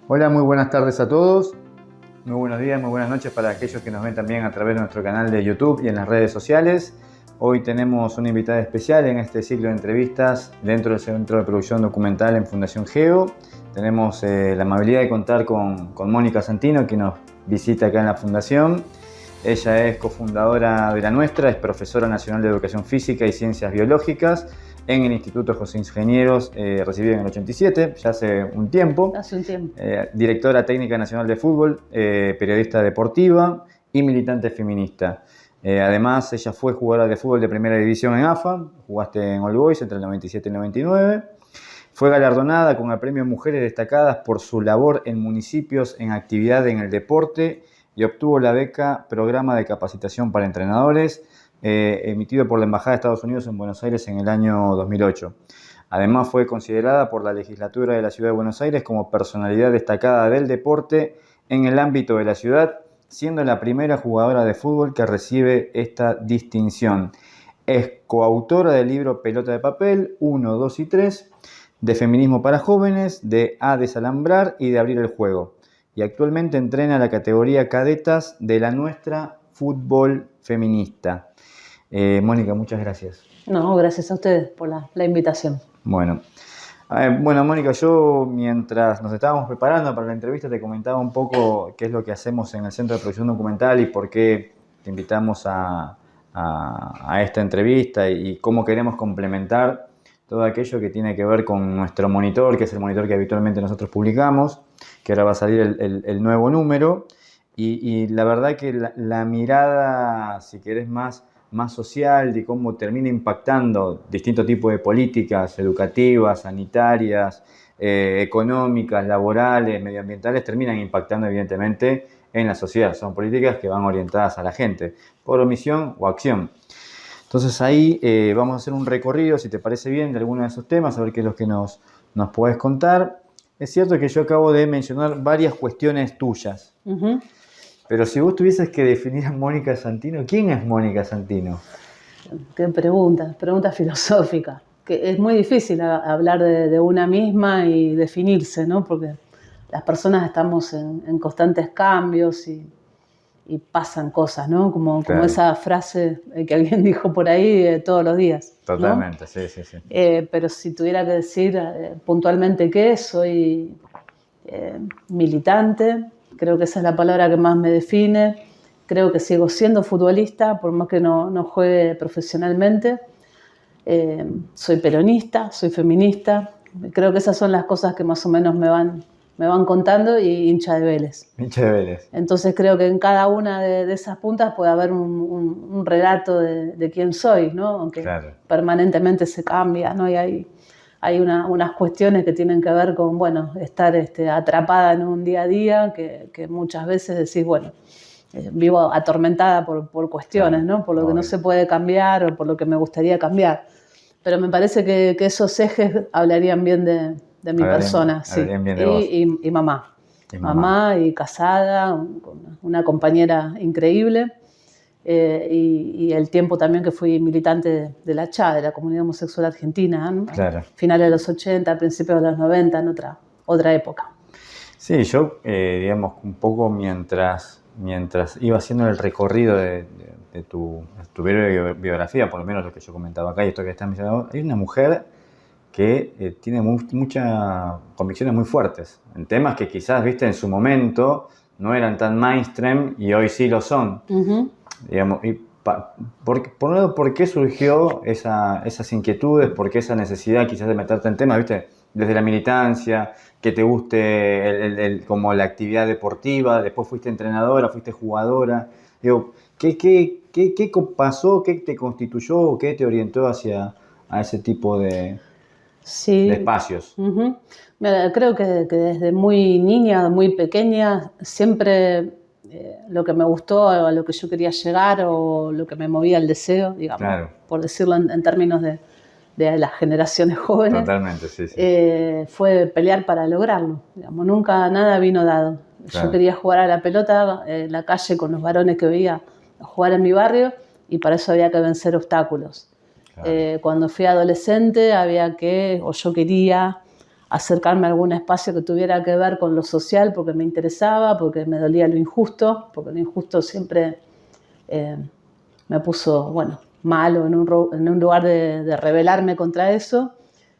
Hola, muy buenas tardes a todos. Muy buenos días, muy buenas noches para aquellos que nos ven también a través de nuestro canal de YouTube y en las redes sociales. Hoy tenemos una invitada especial en este ciclo de entrevistas dentro del Centro de Producción Documental en Fundación Geo. Tenemos la amabilidad de contar con Mónica Santino, que nos visita acá en la Fundación. Ella es cofundadora de La Nuestra, es profesora nacional de Educación Física y Ciencias Biológicas en el Instituto José Ingenieros, recibido en el 87, ya hace un tiempo. Directora técnica nacional de fútbol, periodista deportiva y militante feminista. Además, ella fue jugadora de fútbol de primera división en AFA, jugaste en All Boys entre el 97 y el 99. Fue galardonada con el premio Mujeres Destacadas por su labor en municipios en actividad en el deporte y obtuvo la beca Programa de Capacitación para Entrenadores, emitido por la Embajada de Estados Unidos en Buenos Aires en el año 2008. Además, fue considerada por la legislatura de la Ciudad de Buenos Aires como personalidad destacada del deporte en el ámbito de la ciudad, siendo la primera jugadora de fútbol que recibe esta distinción. Es coautora del libro Pelota de Papel 1, 2 y 3, de Feminismo para Jóvenes, de A Desalambrar y de Abrir el Juego. Y actualmente entrena la categoría cadetas de La Nuestra Fútbol Feminista. Mónica, muchas gracias. No, gracias a ustedes por la invitación. Bueno, Mónica, yo mientras nos estábamos preparando para la entrevista te comentaba un poco qué es lo que hacemos en el Centro de Producción Documental y por qué te invitamos a esta entrevista y cómo queremos complementar todo aquello que tiene que ver con nuestro monitor, que es el monitor que habitualmente nosotros publicamos, que ahora va a salir el nuevo número. Y la verdad que la mirada, si querés, más social de cómo termina impactando distintos tipos de políticas educativas, sanitarias, económicas, laborales, medioambientales, terminan impactando evidentemente en la sociedad. Son políticas que van orientadas a la gente, por omisión o acción. Entonces ahí vamos a hacer un recorrido, si te parece bien, de algunos de esos temas, a ver qué es lo que nos podés contar. Es cierto que yo acabo de mencionar varias cuestiones tuyas. Uh-huh. Pero si vos tuvieses que definir a Mónica Santino, ¿quién es Mónica Santino? Qué pregunta filosófica. Que es muy difícil hablar de una misma y definirse, ¿no? Porque las personas estamos en constantes cambios y pasan cosas, ¿no? Como esa frase que alguien dijo por ahí todos los días. Totalmente, ¿no? Sí. Pero si tuviera que decir puntualmente qué, soy militante. Creo que esa es la palabra que más me define. Creo que sigo siendo futbolista, por más que no juegue profesionalmente. Soy peronista, soy feminista. Creo que esas son las cosas que más o menos me van contando, y hincha de Vélez. Hincha de Vélez. Entonces creo que en cada una de esas puntas puede haber un relato de quién soy, ¿no? Aunque permanentemente se cambia, ¿no? Y hay unas cuestiones que tienen que ver con, estar atrapada en un día a día, que muchas veces decís, vivo atormentada por cuestiones, ¿no? Por lo que no se puede cambiar o por lo que me gustaría cambiar. Pero me parece que esos ejes hablarían bien de mi persona, sí. Y mamá. Mamá y casada, con una compañera increíble. Y el tiempo también que fui militante de la CHA, de la Comunidad Homosexual Argentina, ¿no? Claro. Finales de los 80, principios de los 90, en otra época. Sí, yo, digamos, un poco mientras iba haciendo el recorrido de tu biografía, por lo menos lo que yo comentaba acá y esto que estás mencionando, hay una mujer que tiene muchas convicciones muy fuertes en temas que quizás, viste, en su momento no eran tan mainstream y hoy sí lo son. Uh-huh. Digamos, y por un lado, ¿por qué surgió esas inquietudes? ¿Por qué esa necesidad quizás de meterte en temas, viste, desde la militancia, que te guste como la actividad deportiva, después fuiste entrenadora, fuiste jugadora? Digo, ¿qué pasó, qué te constituyó, qué te orientó a ese tipo de espacios? Uh-huh. Mira, creo que desde muy niña, muy pequeña, siempre lo que me gustó, a lo que yo quería llegar o lo que me movía el deseo, digamos, por decirlo en términos de las generaciones jóvenes. Totalmente, sí. Fue pelear para lograrlo. Digamos, nunca nada vino dado. Yo quería jugar a la pelota en la calle con los varones que veía jugar en mi barrio, y para eso había que vencer obstáculos. Cuando fui adolescente yo quería acercarme a algún espacio que tuviera que ver con lo social porque me interesaba, porque me dolía lo injusto, porque lo injusto siempre me puso, bueno, mal o en un lugar de rebelarme contra eso.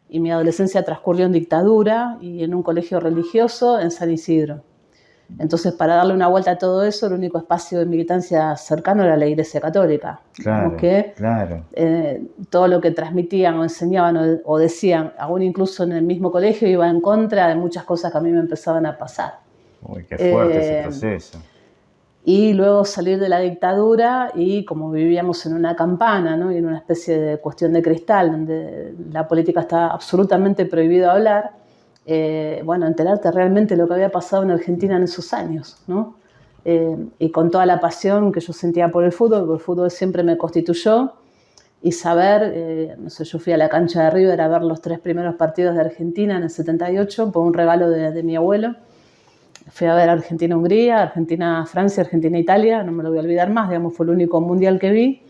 Y mi adolescencia transcurrió en dictadura y en un colegio religioso en San Isidro. Entonces, para darle una vuelta a todo eso, el único espacio de militancia cercano era la Iglesia Católica. Claro, que, claro. Todo lo que transmitían o enseñaban o decían, aún incluso en el mismo colegio, iba en contra de muchas cosas que a mí me empezaban a pasar. Uy, qué fuerte ese proceso. Y luego salir de la dictadura y como vivíamos en una campana, ¿no? Y en una especie de cuestión de cristal, donde la política está absolutamente prohibido hablar, bueno, enterarte realmente lo que había pasado en Argentina en esos años, ¿no? Y con toda la pasión que yo sentía por el fútbol siempre me constituyó, y saber, no sé, yo fui a la cancha de River a ver los 3 primeros partidos de Argentina en el 78 por un regalo de mi abuelo. Fui a ver Argentina-Hungría, Argentina-Francia, Argentina-Italia, no me lo voy a olvidar más, digamos, fue el único mundial que vi.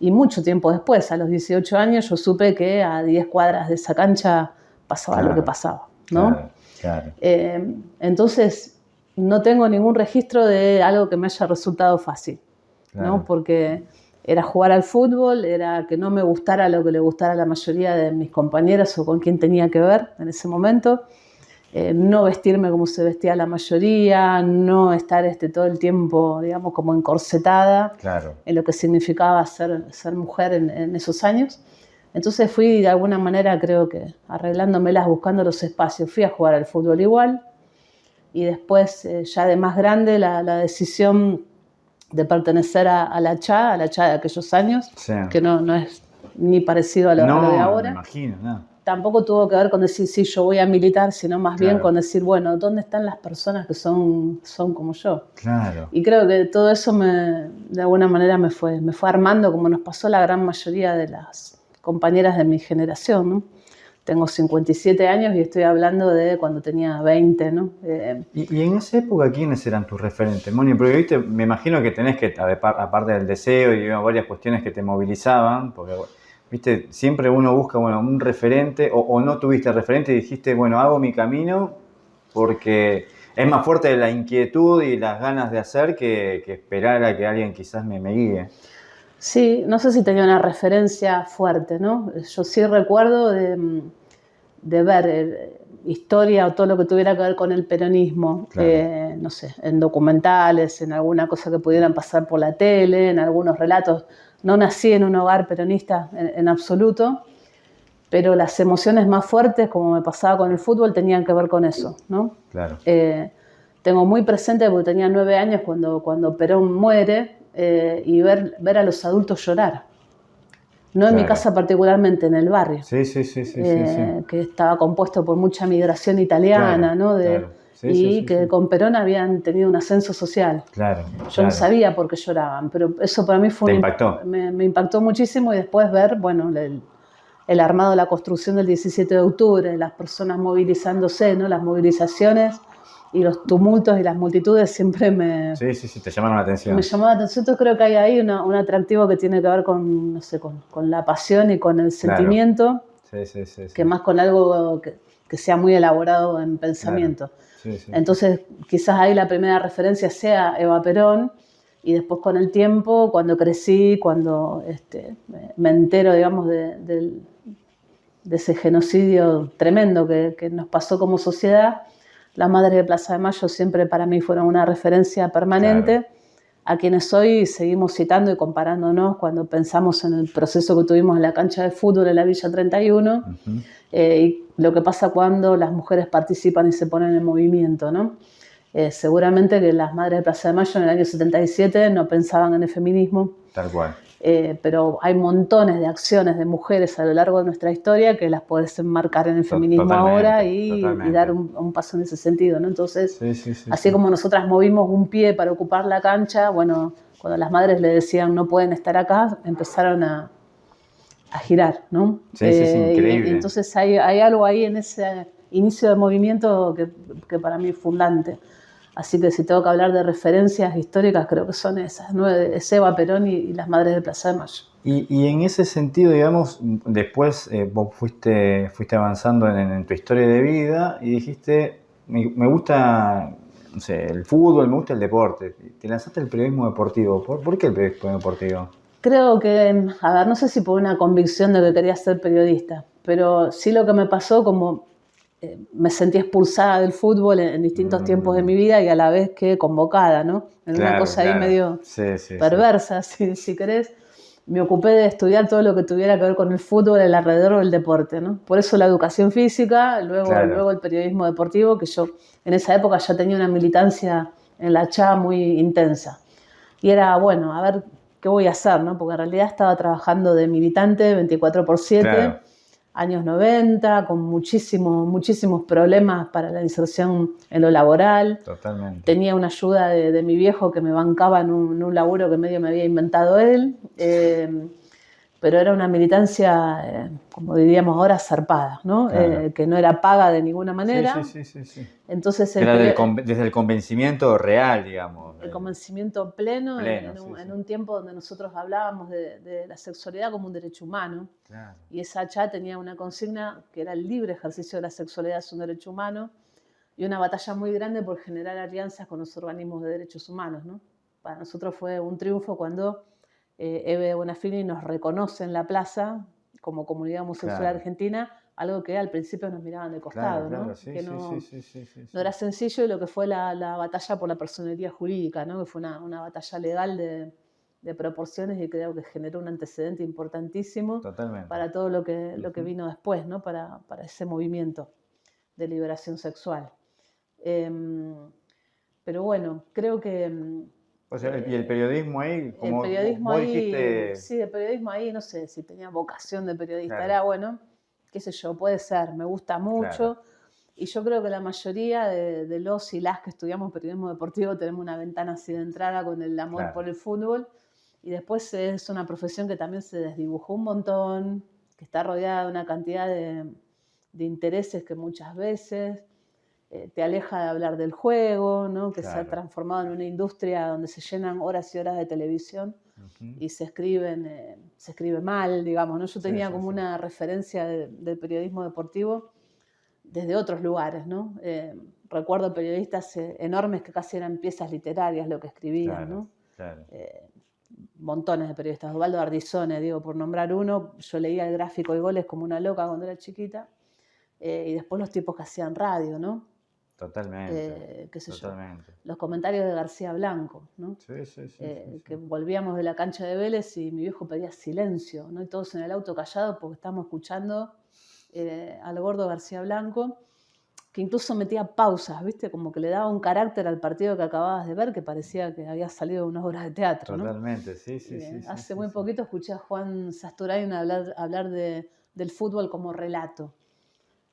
Y mucho tiempo después, a los 18 años, yo supe que a 10 cuadras de esa cancha pasaba lo que pasaba, ¿no? Claro. Entonces, no tengo ningún registro de algo que me haya resultado fácil, ¿no? Porque era jugar al fútbol, era que no me gustara lo que le gustara a la mayoría de mis compañeras o con quien tenía que ver en ese momento. No vestirme como se vestía la mayoría, no estar todo el tiempo, digamos, como encorsetada en lo que significaba ser mujer en esos años. Entonces fui de alguna manera, creo que arreglándomelas, buscando los espacios. Fui a jugar al fútbol igual y después, ya de más grande, la decisión de pertenecer a la CHA de aquellos años, que no es ni parecido a lo de ahora. No, me imagino, no. Tampoco tuvo que ver con decir, sí, yo voy a militar, sino más bien con decir, bueno, ¿dónde están las personas que son como yo? Claro. Y creo que todo eso de alguna manera me fue armando, como nos pasó a la gran mayoría de las compañeras de mi generación, ¿no? Tengo 57 años y estoy hablando de cuando tenía 20, ¿no? ¿Y en esa época quiénes eran tus referentes, Moni? Porque viste, me imagino que tenés que, aparte del deseo y varias cuestiones que te movilizaban, porque viste, siempre uno busca, bueno, un referente, o no tuviste referente y dijiste, bueno, hago mi camino porque es más fuerte la inquietud y las ganas de hacer que esperar a que alguien quizás me guíe. Sí, no sé si tenía una referencia fuerte, ¿no? Yo sí recuerdo de ver historia o todo lo que tuviera que ver con el peronismo, no sé, en documentales, en alguna cosa que pudieran pasar por la tele, en algunos relatos. No nací en un hogar peronista en absoluto, pero las emociones más fuertes, como me pasaba con el fútbol, tenían que ver con eso, ¿no? Claro. Tengo muy presente, porque tenía 9 años cuando Perón muere, y ver a los adultos llorar. No en mi casa particularmente, en el barrio. Sí. Que estaba compuesto por mucha migración italiana, ¿no? Que con Perón habían tenido un ascenso social. Yo no sabía por qué lloraban, pero eso para mí fue me impactó muchísimo. Y después ver, bueno, el armado, la construcción del 17 de octubre, las personas movilizándose, ¿no? Las movilizaciones y los tumultos y las multitudes siempre te llamaron la atención. Me llamó la atención. Entonces creo que hay ahí un atractivo que tiene que ver con, no sé, con la pasión y con el sentimiento, que más con algo que sea muy elaborado en pensamiento. Entonces quizás ahí la primera referencia sea Eva Perón, y después con el tiempo, cuando crecí, cuando me entero, digamos, de ese genocidio tremendo que nos pasó como sociedad, las Madres de Plaza de Mayo siempre para mí fueron una referencia permanente, a quienes hoy seguimos citando y comparándonos cuando pensamos en el proceso que tuvimos en la cancha de fútbol en la Villa 31, y lo que pasa cuando las mujeres participan y se ponen en movimiento, ¿no? Seguramente que las Madres de Plaza de Mayo en el año 77 no pensaban en el feminismo. Tal cual. Pero hay montones de acciones de mujeres a lo largo de nuestra historia que las podés enmarcar en el feminismo ahora y dar un paso en ese sentido, ¿no? Entonces, así como nosotras movimos un pie para ocupar la cancha, bueno, cuando las madres le decían no pueden estar acá, empezaron a girar, ¿no? Increíble. Y entonces hay algo ahí en ese inicio de movimiento que para mí es fundante. Así que si tengo que hablar de referencias históricas, creo que son esas, ¿no? Eva Perón y las Madres de Plaza de Mayo. Y en ese sentido, digamos, después vos fuiste avanzando en tu historia de vida y dijiste, me gusta, no sé, el fútbol, me gusta el deporte. Te lanzaste al periodismo deportivo. ¿Por qué el periodismo deportivo? Creo que, a ver, no sé si por una convicción de que quería ser periodista, pero sí lo que me pasó, como me sentí expulsada del fútbol en distintos tiempos de mi vida y a la vez que convocada, ¿no? En una cosa ahí medio perversa, si querés. Me ocupé de estudiar todo lo que tuviera que ver con el fútbol, el alrededor del deporte, ¿no? Por eso la educación física, luego el periodismo deportivo, que yo en esa época ya tenía una militancia en la CHA muy intensa. Y era, bueno, a ver qué voy a hacer, ¿no? Porque en realidad estaba trabajando de militante 24/7, años 90, con muchísimos problemas para la inserción en lo laboral. Totalmente. Tenía una ayuda de mi viejo que me bancaba en un laburo que medio me había inventado él, pero era una militancia, como diríamos ahora, zarpada, ¿no? Que no era paga de ninguna manera. Sí. Entonces, era desde el convencimiento real, digamos. El convencimiento pleno en un tiempo donde nosotros hablábamos de la sexualidad como un derecho humano. Claro. Y esa CHA tenía una consigna que era el libre ejercicio de la sexualidad es un derecho humano, y una batalla muy grande por generar alianzas con los organismos de derechos humanos, ¿no? Para nosotros fue un triunfo cuando Eve Bonafini nos reconoce en la plaza como comunidad homosexual argentina, algo que al principio nos miraban de costado, ¿no? Que no era sencillo, y lo que fue la batalla por la personería jurídica, ¿no? Que fue una batalla legal de proporciones, y creo que generó un antecedente importantísimo para todo lo que vino después, ¿no? Para ese movimiento de liberación sexual. Pero bueno, creo que... O sea, ¿y el periodismo ahí? Como el periodismo vos ahí, dijiste... sí, el periodismo ahí, no sé si tenía vocación de periodista, era bueno, qué sé yo, puede ser, me gusta mucho, y yo creo que la mayoría de los y las que estudiamos periodismo deportivo tenemos una ventana así de entrada con el amor por el fútbol, y después es una profesión que también se desdibujó un montón, que está rodeada de una cantidad de intereses que muchas veces te aleja de hablar del juego, ¿no? Que se ha transformado en una industria donde se llenan horas y horas de televisión y se escribe mal, digamos, ¿no? Yo tenía como una referencia del periodismo deportivo desde otros lugares, ¿no? Recuerdo periodistas enormes que casi eran piezas literarias lo que escribían, ¿no? Montones de periodistas, Osvaldo Ardizone, digo, por nombrar uno. Yo leía el Gráfico y Goles como una loca cuando era chiquita, y después los tipos que hacían radio, ¿no? Totalmente. Qué sé yo, los comentarios de García Blanco, ¿no? Que volvíamos de la cancha de Vélez y mi viejo pedía silencio, ¿no? Y todos en el auto callados porque estábamos escuchando al gordo García Blanco, que incluso metía pausas, ¿viste? Como que le daba un carácter al partido que acababas de ver, que parecía que había salido de una obra de teatro, ¿no? Totalmente, Hace muy poquito escuché a Juan Sasturain hablar del fútbol como relato,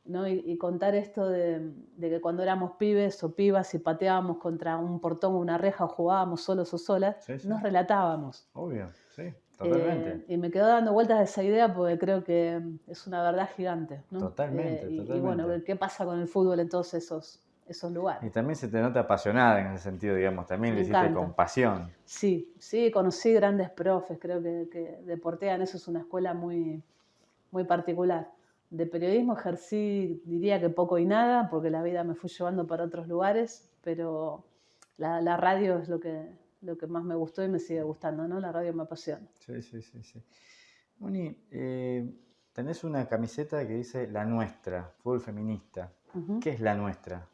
¿no? Y contar esto de que cuando éramos pibes o pibas y pateábamos contra un portón o una reja o jugábamos solos o solas, nos relatábamos. Obvio, sí, totalmente. Y me quedó dando vueltas a esa idea porque creo que es una verdad gigante, ¿no? Totalmente. Y bueno, ¿qué pasa con el fútbol en todos esos lugares? Y también se te nota apasionada en ese sentido, digamos, también lo hiciste con pasión. Sí, conocí grandes profes, creo que deportean, eso es una escuela muy, muy particular. De periodismo ejercí, diría que poco y nada, porque la vida me fue llevando para otros lugares, pero la radio es lo que más me gustó y me sigue gustando, ¿no? La radio me apasiona. Sí. Moni, tenés una camiseta que dice La Nuestra, fútbol feminista. ¿Qué es La Nuestra?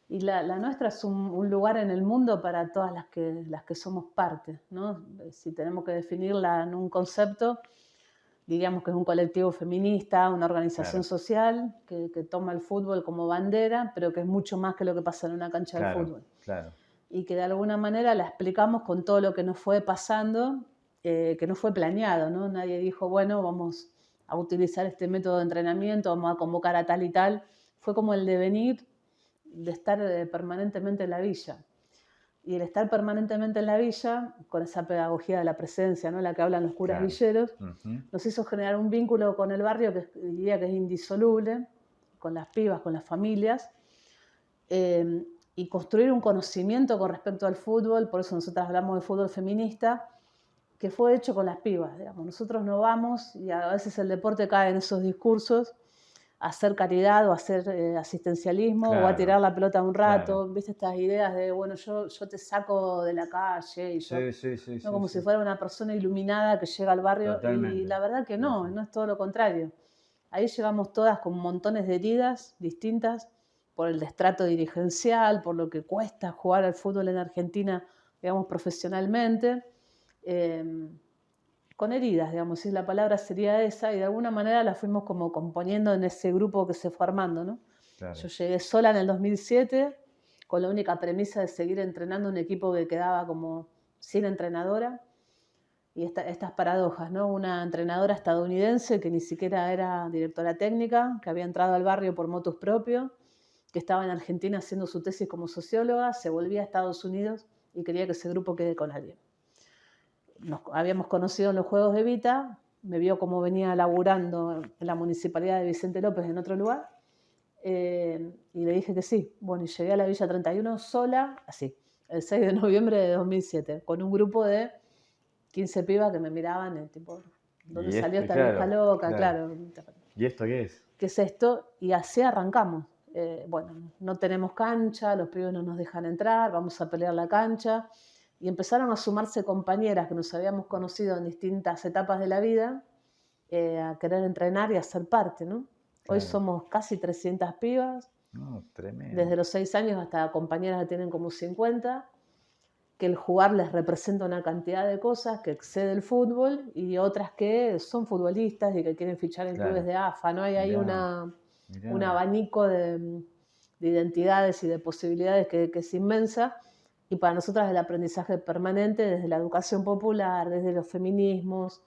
Y la nuestra es un lugar en el mundo para todas las que somos parte, ¿no? Si tenemos que definirla en un concepto, diríamos que es un colectivo feminista, una organización social que toma el fútbol como bandera, pero que es mucho más que lo que pasa en una cancha de fútbol. Y que de alguna manera la explicamos con todo lo que nos fue pasando, que no fue planeado, ¿no? Nadie dijo, bueno, vamos a utilizar este método de entrenamiento, vamos a convocar a tal y tal. Fue como el devenir de estar permanentemente en la villa. Y el estar permanentemente en la villa, con esa pedagogía de la presencia, ¿no? La que hablan los curas villeros, nos hizo generar un vínculo con el barrio que diría que es indisoluble, con las pibas, con las familias, y construir un conocimiento con respecto al fútbol, por eso nosotros hablamos de fútbol feminista, que fue hecho con las pibas, digamos. Nosotros no vamos, y a veces el deporte cae en esos discursos, a hacer caridad o a hacer asistencialismo, o a tirar la pelota un rato, ¿viste? Estas ideas de, bueno, yo te saco de la calle, y yo, ¿no? Como si fuera una persona iluminada que llega al barrio. Totalmente. Y la verdad que no es todo lo contrario. Ahí llegamos todas con montones de heridas distintas, por el destrato dirigencial, por lo que cuesta jugar al fútbol en Argentina, digamos, profesionalmente, con heridas, digamos, si la palabra sería esa, y de alguna manera la fuimos como componiendo en ese grupo que se fue armando, ¿no? Claro. Yo llegué sola en el 2007, con la única premisa de seguir entrenando un equipo que quedaba como sin entrenadora, y estas paradojas, ¿no? Una entrenadora estadounidense que ni siquiera era directora técnica, que había entrado al barrio por motus propio, que estaba en Argentina haciendo su tesis como socióloga, se volvía a Estados Unidos y quería que ese grupo quede con alguien. Nos habíamos conocido en los Juegos de Vita, me vio cómo venía laburando en la municipalidad de Vicente López en otro lugar, y le dije que sí. Bueno, y llegué a la Villa 31 sola, así, el 6 de noviembre de 2007, con un grupo de 15 pibas que me miraban, tipo, ¿dónde salió esta vieja loca? Claro. ¿Y esto qué es? ¿Qué es esto? Y así arrancamos. Bueno, no tenemos cancha, los pibes no nos dejan entrar, vamos a pelear la cancha. Y empezaron a sumarse compañeras que nos habíamos conocido en distintas etapas de la vida, a querer entrenar y a ser parte, ¿no? Claro. Hoy somos casi 300 pibas. No, tremendo. Desde los 6 años hasta compañeras que tienen como 50, que el jugar les representa una cantidad de cosas que excede el fútbol, y otras que son futbolistas y que quieren fichar en clubes de AFA, ¿no? Hay ahí un abanico de identidades y de posibilidades que es inmensa, y para nosotras el aprendizaje permanente desde la educación popular, desde los feminismos,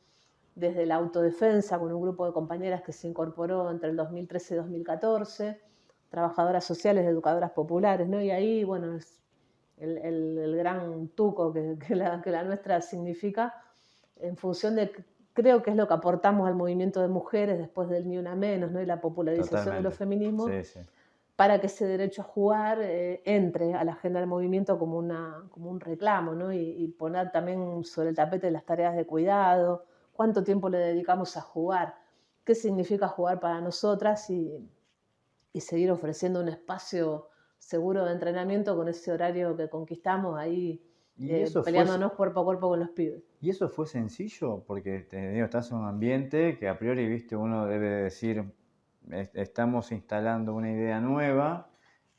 desde la autodefensa, con un grupo de compañeras que se incorporó entre el 2013 y 2014, trabajadoras sociales, educadoras populares, ¿no? Y ahí, bueno, es el gran tuco que la nuestra significa, en función de, creo que es lo que aportamos al movimiento de mujeres después del Ni Una Menos, ¿no? Y la popularización Totalmente. De los feminismos, para que ese derecho a jugar entre a la agenda del movimiento como un reclamo, ¿no? Y poner también sobre el tapete las tareas de cuidado, cuánto tiempo le dedicamos a jugar, qué significa jugar para nosotras, y seguir ofreciendo un espacio seguro de entrenamiento con ese horario que conquistamos ahí, peleándonos cuerpo a cuerpo con los pibes. ¿Y eso fue sencillo? Porque te digo, estás en un ambiente que a priori, viste, uno debe decir, estamos instalando una idea nueva,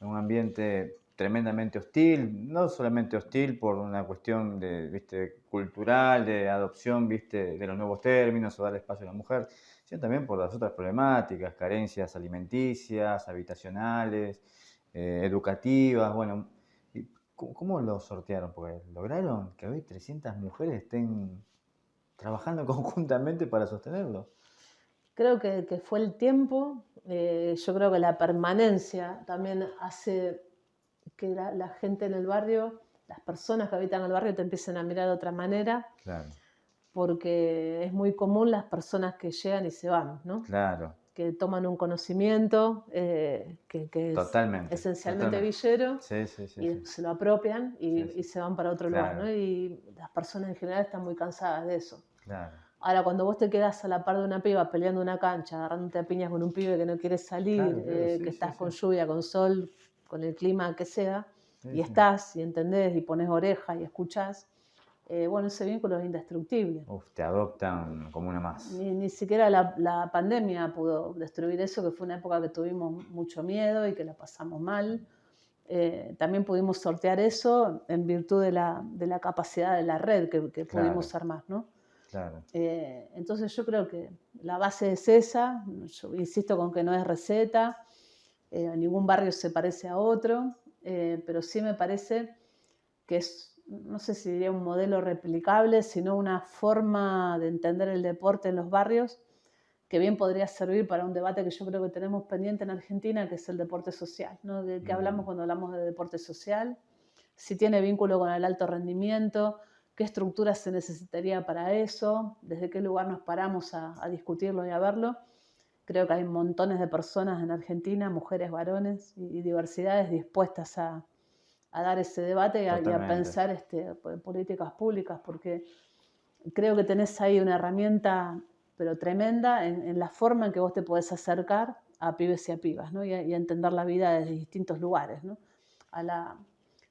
en un ambiente tremendamente hostil, no solamente hostil por una cuestión de, viste, cultural, de adopción, viste, de los nuevos términos o dar espacio a la mujer, sino también por las otras problemáticas, carencias alimenticias, habitacionales, educativas, bueno. ¿Cómo lo sortearon? Porque lograron que hoy 300 mujeres estén trabajando conjuntamente para sostenerlo. Creo que fue el tiempo, yo creo que la permanencia también hace que la gente en el barrio, las personas que habitan el barrio te empiecen a mirar de otra manera. Claro. Porque es muy común las personas que llegan y se van, ¿no? Claro. Que toman un conocimiento que es esencialmente villero, y se lo apropian y se van para otro lugar, ¿no? Y las personas en general están muy cansadas de eso. Claro. Ahora, cuando vos te quedás a la par de una piba peleando una cancha, agarrándote a piñas con un pibe que no quiere salir, que estás con lluvia, con sol, con el clima que sea, y estás, y entendés, y pones oreja y escuchás, bueno, ese vínculo es indestructible. Te adoptan como una más. Ni siquiera la pandemia pudo destruir eso, que fue una época que tuvimos mucho miedo y que la pasamos mal. También pudimos sortear eso en virtud de la capacidad de la red que pudimos armar, ¿no? Claro. Entonces yo creo que la base es esa. Yo insisto con que no es receta, ningún barrio se parece a otro, pero sí me parece que es, no sé si diría un modelo replicable, sino una forma de entender el deporte en los barrios que bien podría servir para un debate que yo creo que tenemos pendiente en Argentina, que es el deporte social, ¿no? ¿De qué hablamos cuando hablamos de deporte social? Si tiene vínculo con el alto rendimiento, qué estructuras se necesitaría para eso, desde qué lugar nos paramos a discutirlo y a verlo. Creo que hay montones de personas en Argentina, mujeres, varones y diversidades dispuestas a a dar ese debate y a pensar políticas públicas, porque creo que tenés ahí una herramienta, pero tremenda, en la forma en que vos te podés acercar a pibes y a pibas, ¿no? y a entender la vida desde distintos lugares, ¿no? A la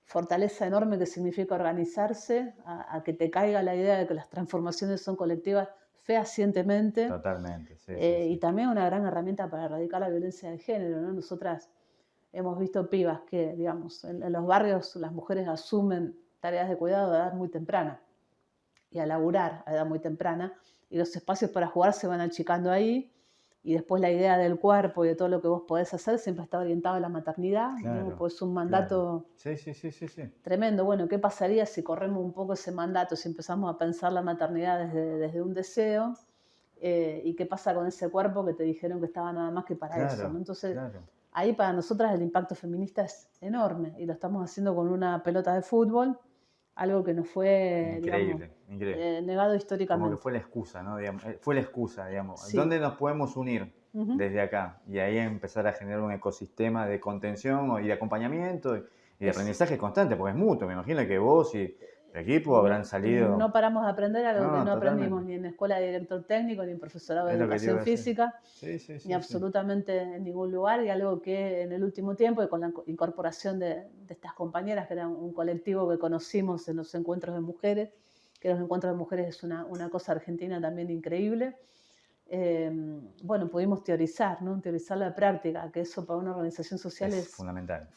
fortaleza enorme que significa organizarse, a que te caiga la idea de que las transformaciones son colectivas fehacientemente. Totalmente, sí, Y también una gran herramienta para erradicar la violencia de género, ¿no? Nosotras hemos visto pibas que, digamos, en los barrios las mujeres asumen tareas de cuidado a edad muy temprana y a laburar a edad muy temprana, y los espacios para jugar se van achicando ahí, y después la idea del cuerpo y de todo lo que vos podés hacer siempre está orientado a la maternidad, claro, ¿no? Pues es un mandato tremendo. Bueno, ¿qué pasaría si corremos un poco ese mandato, si empezamos a pensar la maternidad desde un deseo? ¿Y qué pasa con ese cuerpo que te dijeron que estaba nada más que para eso, ¿no? Entonces, ahí para nosotras el impacto feminista es enorme, y lo estamos haciendo con una pelota de fútbol, algo que nos fue, increíble. Negado históricamente. Como que fue la excusa, ¿no? Fue la excusa, digamos. Sí. ¿Dónde nos podemos unir desde acá? Y ahí empezar a generar un ecosistema de contención y de acompañamiento y de aprendizaje constante, porque es mutuo. Me imagino que vos y el equipo habrán salido... No paramos de aprender algo que no aprendimos ni en escuela de director técnico, ni en profesorado de educación física, ni absolutamente en ningún lugar, y algo que en el último tiempo, y con la incorporación de estas compañeras, que era un colectivo que conocimos en los encuentros de mujeres, que los encuentros de mujeres es una cosa argentina también increíble. Bueno, pudimos teorizar, ¿no? Teorizar la práctica, que eso para una organización social es fundamental,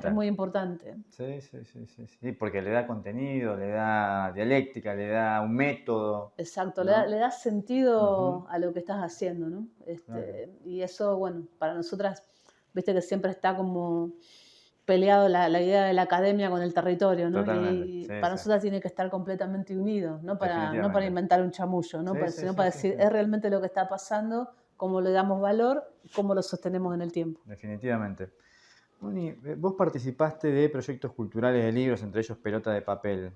es muy importante. Sí, porque le da contenido, le da dialéctica, le da un método. Exacto, ¿no? le da sentido a lo que estás haciendo, ¿no? Y eso, bueno, para nosotras, viste que siempre está como peleado la idea de la academia con el territorio, ¿no? Y para nosotras tiene que estar completamente unido, no para inventar un chamullo, ¿no? Sino para decir, es realmente lo que está pasando, cómo le damos valor, cómo lo sostenemos en el tiempo. Definitivamente. Moni, vos participaste de proyectos culturales de libros, entre ellos Pelota de Papel.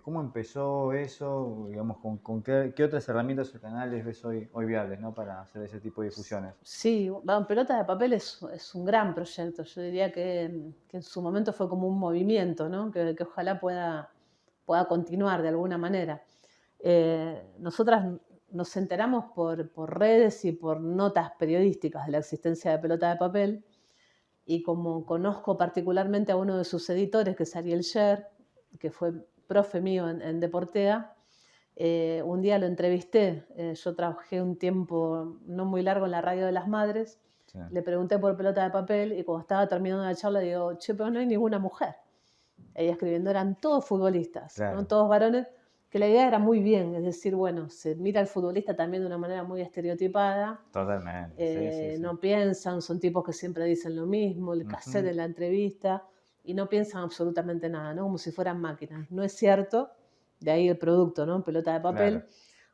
¿Cómo empezó eso? Digamos, ¿con qué otras herramientas o canales ves hoy viables, ¿no? Para hacer ese tipo de difusiones? Sí, bueno, Pelota de Papel es un gran proyecto. Yo diría que en su momento fue como un movimiento, ¿no? Que ojalá pueda continuar de alguna manera. Nosotras nos enteramos por redes y por notas periodísticas de la existencia de Pelota de Papel, y como conozco particularmente a uno de sus editores, que es Ariel Sher, que fue profe mío en Deportea, un día lo entrevisté. Yo trabajé un tiempo no muy largo en la Radio de las Madres. Sí. Le pregunté por Pelota de Papel, y cuando estaba terminando la charla digo, che, pero no hay ninguna mujer. Ella escribiendo, eran todos futbolistas, claro, ¿no? Todos varones, que la idea era muy bien, es decir, bueno, se mira al futbolista también de una manera muy estereotipada. Totalmente. No piensan, son tipos que siempre dicen lo mismo, el cassette de la entrevista, y no piensan absolutamente nada, ¿no? Como si fueran máquinas. No es cierto, de ahí el producto, ¿no? Pelota de Papel, claro,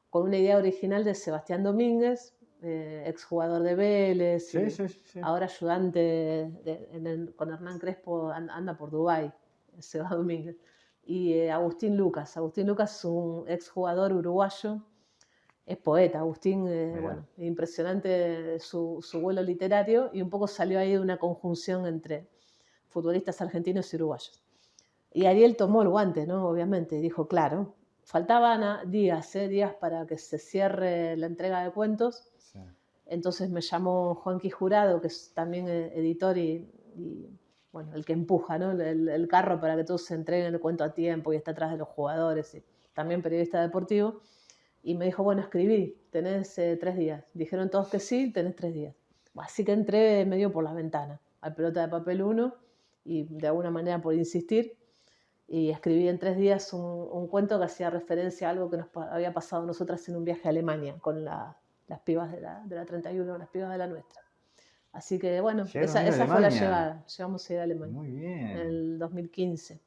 con una idea original de Sebastián Domínguez, exjugador de Vélez, ahora ayudante con Hernán Crespo, anda por Dubái, Seba Domínguez. Y Agustín Lucas. Agustín Lucas es un exjugador uruguayo, es poeta. Agustín, bueno, impresionante su vuelo literario, y un poco salió ahí de una conjunción entre futbolistas argentinos y uruguayos. Y Ariel tomó el guante, ¿no? Obviamente, y dijo, claro, faltaban días para que se cierre la entrega de cuentos. Sí. Entonces me llamó Juanqui Jurado, que es también editor y bueno, el que empuja, ¿no? el carro para que todos se entreguen el cuento a tiempo y está atrás de los jugadores, y también periodista deportivo, y me dijo, bueno, escribí, tenés 3 días. Dijeron todos que sí, tenés 3 días. Así que entré medio por la ventana al Pelota de Papel 1, y de alguna manera por insistir, y escribí en 3 días un cuento que hacía referencia a algo que nos había pasado a nosotras en un viaje a Alemania con las pibas de la 31, las pibas de la nuestra. Así que bueno, esa fue la llegada. Llegamos a ir a Alemania. Muy bien. En el 2015.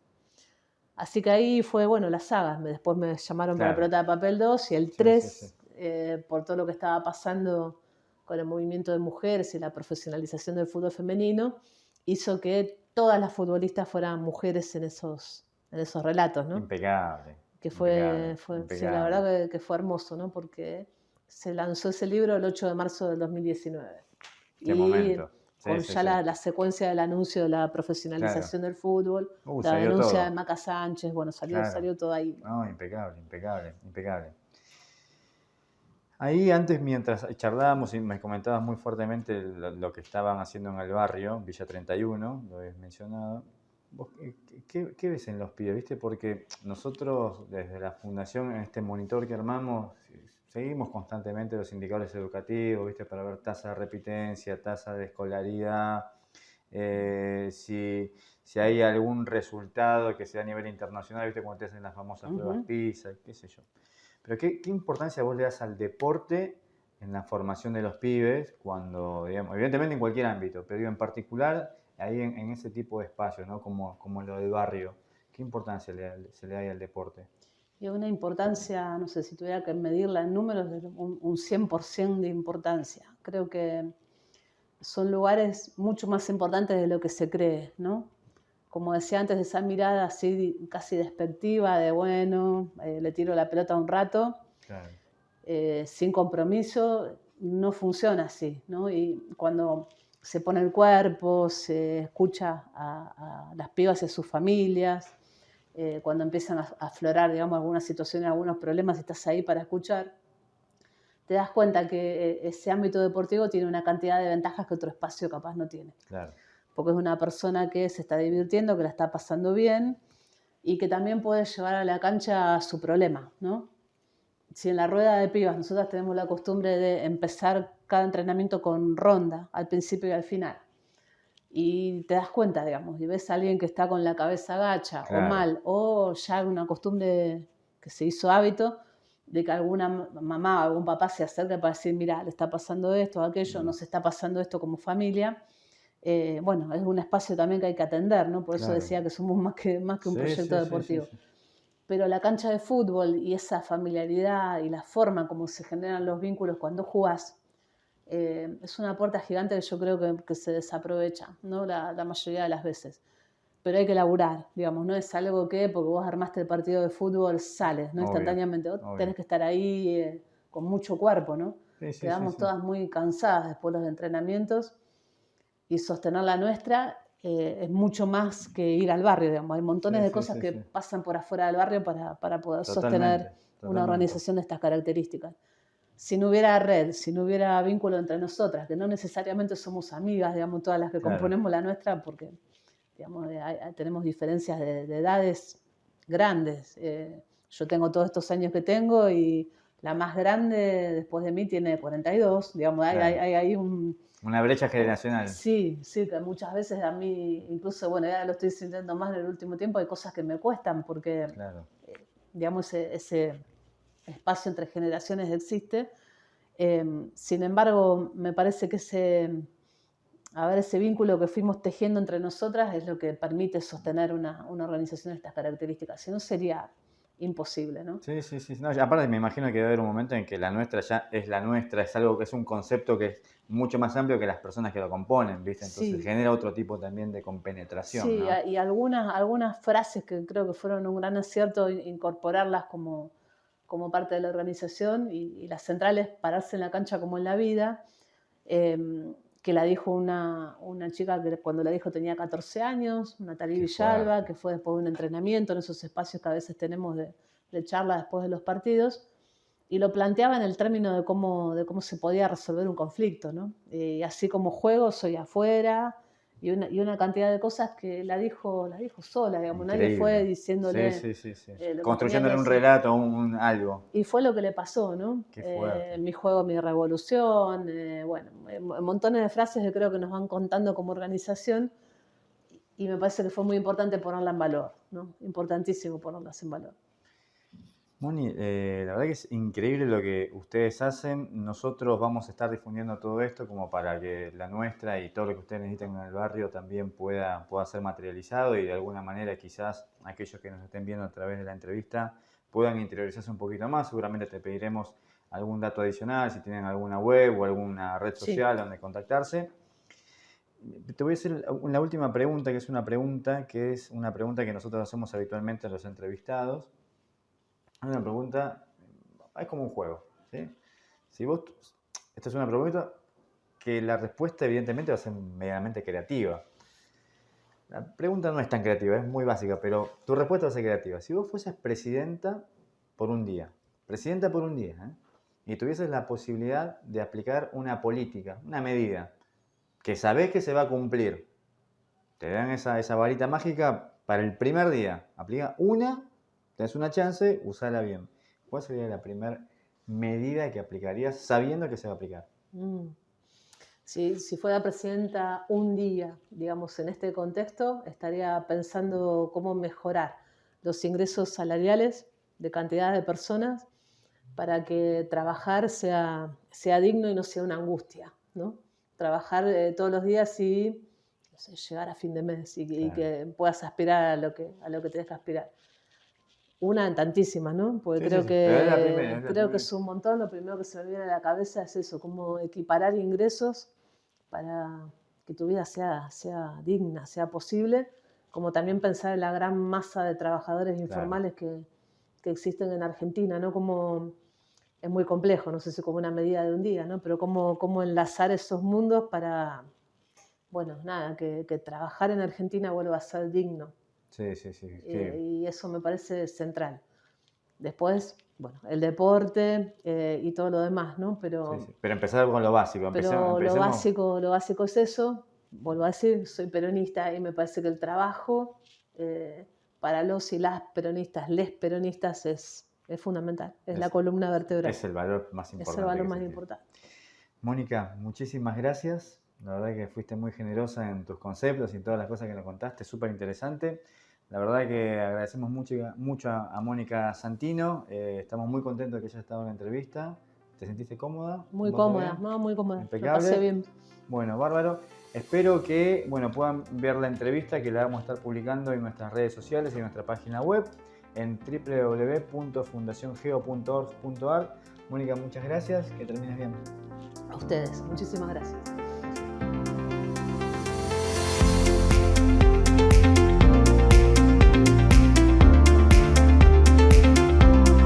Así que ahí fue, bueno, la saga. Después me llamaron, claro, para Pelota de Papel 2 y el 3, por todo lo que estaba pasando con el movimiento de mujeres y la profesionalización del fútbol femenino, hizo que todas las futbolistas fueran mujeres en esos relatos, ¿no? Impecable. Que fue impecable. Sí, la verdad que fue hermoso, ¿no? Porque se lanzó ese libro el 8 de marzo del 2019. Qué momento. con ya la secuencia del anuncio de la profesionalización del fútbol, la denuncia todo de Maca Sánchez, bueno, salió todo ahí. No, impecable. Ahí antes, mientras charlábamos y me comentabas muy fuertemente lo que estaban haciendo en el barrio, Villa 31, lo habéis mencionado. ¿Vos qué ves en los pibes? ¿Viste? Porque nosotros desde la fundación, en este monitor que armamos, seguimos constantemente los indicadores educativos, ¿viste? Para ver tasa de repitencia, tasa de escolaridad, si hay algún resultado que sea a nivel internacional, ¿viste? Cuando te hacen las famosas pruebas PISA, qué sé yo. Pero ¿qué importancia vos le das al deporte en la formación de los pibes cuando, digamos, evidentemente en cualquier ámbito, pero en particular ahí en ese tipo de espacios, ¿no? Como lo del barrio? ¿Qué importancia se le da ahí al deporte? Y una importancia, no sé si tuviera que medirla en números, un 100% de importancia. Creo que son lugares mucho más importantes de lo que se cree, ¿no? Como decía antes, esa mirada así casi despectiva de, bueno, le tiro la pelota un rato, Claro. Sin compromiso, no funciona así, ¿no? Y cuando se pone el cuerpo, se escucha a las pibas y a sus familias, cuando empiezan a aflorar, digamos, algunas situaciones, algunos problemas, estás ahí para escuchar, te das cuenta que ese ámbito deportivo tiene una cantidad de ventajas que otro espacio capaz no tiene. Claro. Porque es una persona que se está divirtiendo, que la está pasando bien y que también puede llevar a la cancha su problema, ¿no? Si en la rueda de pibas nosotras tenemos la costumbre de empezar cada entrenamiento con ronda, al principio y al final, y te das cuenta, digamos, y ves a alguien que está con la cabeza gacha o mal, o ya una costumbre que se hizo hábito, de que alguna mamá o algún papá se acerque para decir, mira, le está pasando esto o aquello, nos está pasando esto como familia. Bueno, es un espacio también que hay que atender, ¿no? Por eso decía que somos más que un proyecto deportivo. Sí. Pero la cancha de fútbol y esa familiaridad y la forma como se generan los vínculos cuando jugás, es una puerta gigante que yo creo que se desaprovecha, ¿no? La mayoría de las veces. Pero hay que laburar, digamos, no es algo que porque vos armaste el partido de fútbol sales, ¿no? Instantáneamente, vos tenés que estar ahí con mucho cuerpo, ¿no? Quedamos todas muy cansadas después de los entrenamientos y sostener la nuestra es mucho más que ir al barrio, digamos. Hay montones de cosas que pasan por afuera del barrio para poder sostener una organización de estas características. Si no hubiera red, si no hubiera vínculo entre nosotras, que no necesariamente somos amigas, digamos, todas las que componemos la nuestra, porque digamos, tenemos diferencias de edades grandes. Yo tengo todos estos años que tengo y la más grande después de mí tiene 42, digamos, hay una brecha generacional. Sí, que muchas veces a mí, incluso, bueno, ya lo estoy sintiendo más en el último tiempo, hay cosas que me cuestan porque, digamos, ese espacio entre generaciones existe. Sin embargo, me parece que ese vínculo que fuimos tejiendo entre nosotras es lo que permite sostener una organización de estas características. Si no, sería imposible, ¿no? Sí. No, aparte me imagino que debe haber un momento en que la nuestra ya es la nuestra, es algo que es un concepto que es mucho más amplio que las personas que lo componen, ¿viste? Entonces genera otro tipo también de compenetración, sí, ¿no? Y algunas frases que creo que fueron un gran acierto incorporarlas como parte de la organización y las centrales, pararse en la cancha como en la vida, que la dijo una chica que cuando la dijo tenía 14 años, Natalie Villalba, que fue después de un entrenamiento en esos espacios que a veces tenemos de charla después de los partidos, y lo planteaba en el término de cómo se podía resolver un conflicto, ¿no? Y así como juego, soy afuera, y una cantidad de cosas que la dijo sola, digamos, nadie fue diciéndole... Sí. Construyéndole un relato, algo. Y fue lo que le pasó, ¿no? Qué fuerte. Mi juego, mi revolución, montones de frases que creo que nos van contando como organización y me parece que fue muy importante ponerla en valor, ¿no? Importantísimo ponerlas en valor. Moni, la verdad que es increíble lo que ustedes hacen. Nosotros vamos a estar difundiendo todo esto como para que la nuestra y todo lo que ustedes necesiten en el barrio también pueda ser materializado y de alguna manera quizás aquellos que nos estén viendo a través de la entrevista puedan interiorizarse un poquito más. Seguramente te pediremos algún dato adicional, si tienen alguna web o alguna red social donde contactarse. Te voy a hacer la última pregunta, que es una pregunta que nosotros hacemos habitualmente a los entrevistados. Una pregunta, es como un juego, ¿sí? Esta es una pregunta que la respuesta evidentemente va a ser medianamente creativa. La pregunta no es tan creativa, es muy básica, pero tu respuesta va a ser creativa. Si vos fueses presidenta por un día, y tuvieses la posibilidad de aplicar una política, una medida, que sabés que se va a cumplir, te dan esa varita mágica para el primer día, aplica una, tenés una chance, usala bien. ¿Cuál sería la primera medida que aplicarías sabiendo que se va a aplicar? Si fuera presidenta un día, digamos, en este contexto, estaría pensando cómo mejorar los ingresos salariales de cantidad de personas para que trabajar sea digno y no sea una angustia, ¿no? Trabajar todos los días y no sé, llegar a fin de mes y que puedas aspirar a lo que tenés que aspirar. Una en tantísimas, ¿no? Porque creo que es un montón. Lo primero que se me viene a la cabeza es eso, cómo equiparar ingresos para que tu vida sea digna, sea posible, como también pensar en la gran masa de trabajadores informales que existen en Argentina, ¿no? Como es muy complejo, no sé si como una medida de un día, ¿no? Pero cómo enlazar esos mundos para, bueno, nada, que trabajar en Argentina vuelva a ser digno. Sí. Y eso me parece central. Después, bueno, el deporte y todo lo demás, ¿no? Pero empezar con lo básico. Empecemos. Lo básico es eso. Vuelvo a decir, soy peronista y me parece que el trabajo para los y las peronistas, les peronistas, es fundamental. Es la columna vertebral. Es el valor más importante. Es el valor más importante. Mónica, muchísimas gracias. La verdad que fuiste muy generosa en tus conceptos y en todas las cosas que nos contaste, súper interesante. La verdad que agradecemos mucho a Mónica Santino. Estamos muy contentos de que haya estado en la entrevista. ¿Te sentiste cómoda? Muy cómoda, no, muy cómoda. Impecable. Lo pasé bien. Bueno, bárbaro. Espero que puedan ver la entrevista, que la vamos a estar publicando en nuestras redes sociales y en nuestra página web en www.fundaciongeo.org.ar. Mónica, muchas gracias. Que termines bien. A ustedes. Muchísimas gracias.